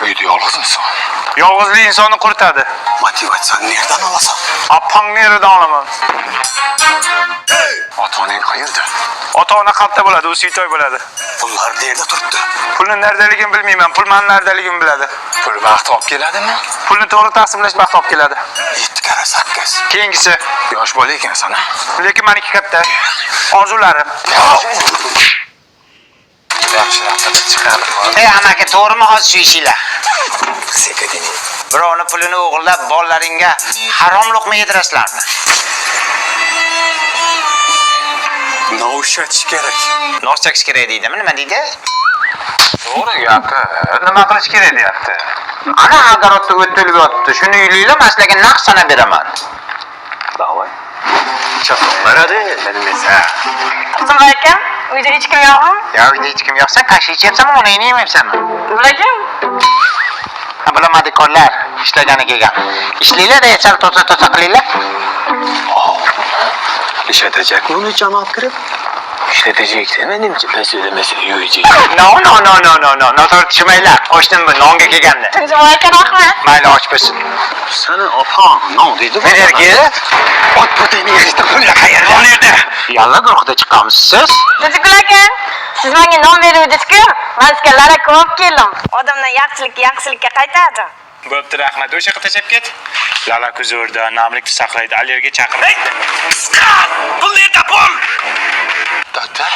Uyda yolg'izmisan. Yolg'izlik insonni quritadi. Motivatsiyani nerdan olasan? Appang neridan olaman? Ota-onang qayerda? Ota-ona qalbda bo'ladi, u siytoy bo'ladi. Pullar nerda turibdi? Pulni nerdaligini bilmayman, pul meni nerdaligini biladi. Pul vaqt olib keladimi? Pulni to'g'ri taqsimlash vaqt olib keladi. 7 kara 8. Keyingisi, Yosh bola ekansan, ha? lekin meniki katta. Orzularim. Yaxshi raqamni chiqarib ol. Ey amaki, to'g'rimi hozir shu ishinglar? Sekadini. Birovni pulini o'g'irlab, bolalaringga harom luqma yedirasizlarmi? Naushatish kerak. Nos chakish kerak deydimi? Nima deydi? To'g'ri gapi. Nima qilish kerak deyapti? Ana agarodda o'ttilib yotibdi. Shuni uylaylar, men sizlarga naqd sanab beraman. Davay. Chaqib beradi, bilmasa. Qizim aka, uyda hech kim yo'qmi? Ya uyda hech kim yo'qsa, qashsha ichyapsanmi, onangni yemayapsanmi? Bilakim. Bilamadik-qorlar, ishlagani kelgan. Ishlanglar, sal toza qilinglar. İşletecek mi onu canaat kirib? İşletecek demedim ki ben söylemesini yiyecek. No, tortishmanglar. Ochdim bu nonga kelganda. Qizim aka, rahmat. Mayli, och bo'lsin. Sana apam ne dedi? Men erkak. Ot butini yeyishdi, pulla qayerda? Bu yerda. Yalla guruhda chiqqanmiz siz. Dadikul aka, siz menga non beruvdingiz-ku. Men sizga lara ko'p keldim. Odamdan yaxshilikka qaytadi. Bo'pti, rahmat. O'sha yoqqa tashab ket. Lala kuzurda, namlikni saqlaydi, allergiya chaqiradi. Pul nerede pul? Dada.